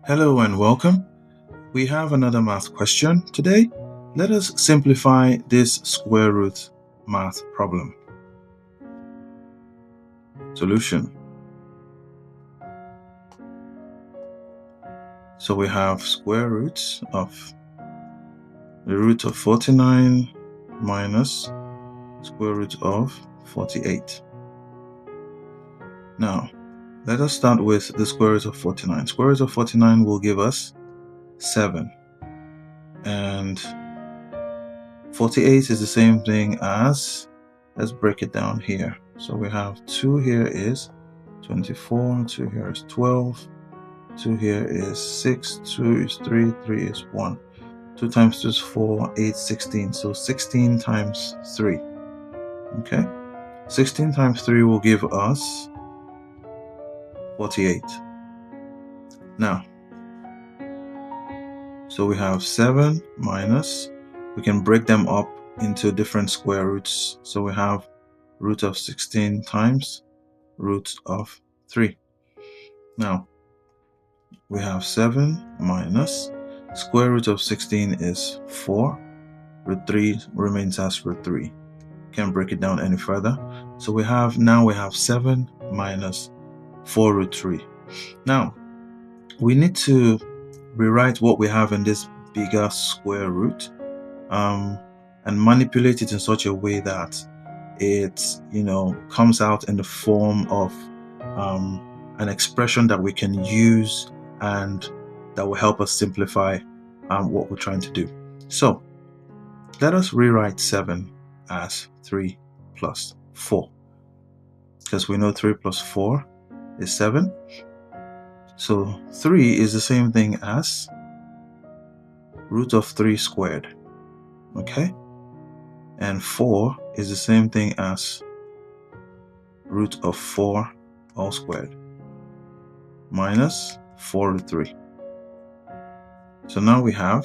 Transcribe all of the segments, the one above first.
Hello and welcome. We have another math question today. Let us simplify this square root math problem. Solution. So we have square roots of the root of 49 minus square root of 48. Now, let us start with the square root of 49. Square root of 49 will give us 7. And 48 is the same thing as, let's break it down here. So we have 2 here is 24, 2 here is 12, 2 here is 6, 2 is 3, 3 is 1. 2 times 2 is 4, 8, 16. So 16 times 3. Okay? 16 times 3 will give us 48. Now, so we have 7 minus, we can break them up into different square roots. So we have root of 16 times root of 3. Now, we have 7 minus, square root of 16 is 4, root 3 remains as root 3. Can't break it down any further. So we have 7 minus 4 root 3. Now, we need to rewrite what we have in this bigger square root and manipulate it in such a way that it comes out in the form of an expression that we can use and that will help us simplify what we're trying to do. So let us rewrite 7 as 3 plus 4, because we know 3 plus 4 is 7. So 3 is the same thing as root of 3 squared. Okay? And 4 is the same thing as root of 4 all squared minus 4 root 3. So now we have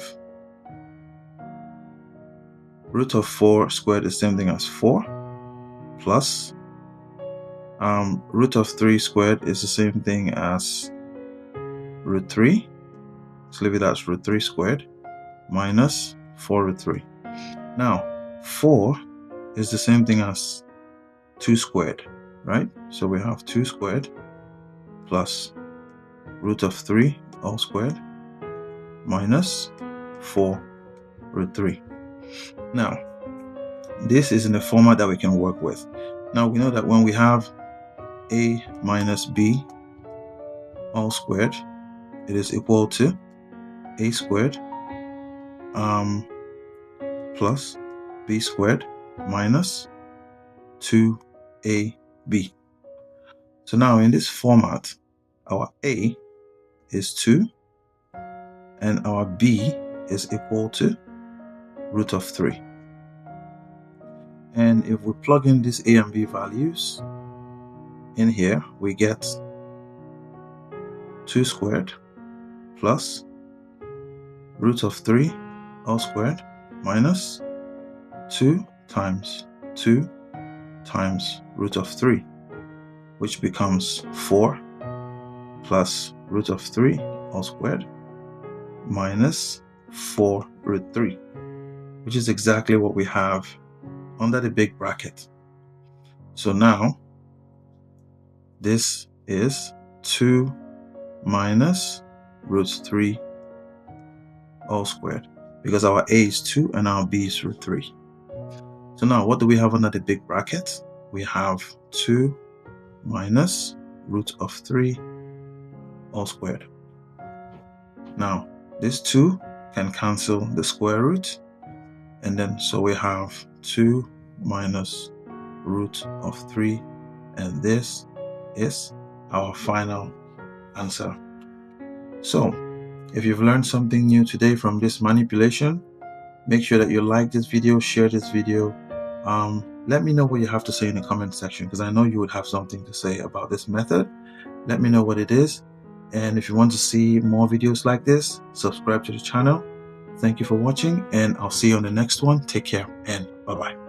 root of 4 squared is the same thing as 4 plus root of 3 squared is the same thing as root 3. Let's leave it as root 3 squared minus 4 root 3. Now, 4 is the same thing as 2 squared, right? So we have 2 squared plus root of 3 all squared minus 4 root 3. Now, this is in the format that we can work with. Now, we know that when we have a minus b all squared, it is equal to a squared plus b squared minus 2ab. So now in this format, our a is 2 and our b is equal to root of 3. And if we plug in these a and b values in here, we get 2 squared plus root of 3 all squared minus 2 times 2 times root of 3, which becomes 4 plus root of 3 all squared minus 4 root 3, which is exactly what we have under the big bracket. So now this is 2 minus root 3 all squared, because our a is 2 and our b is root 3. So now what do we have under the big bracket? We have 2 minus root of 3 all squared. Now this 2 can cancel the square root, and then so we have 2 minus root of 3, and this is our final answer. So if you've learned something new today from this manipulation, make sure that you like this video, share this video. Let me know what you have to say in the comment section, because I know you would have something to say about this method. Let me know what it is. And if you want to see more videos like this, subscribe to the channel. Thank you for watching, and I'll see you on the next one. Take care and bye-bye.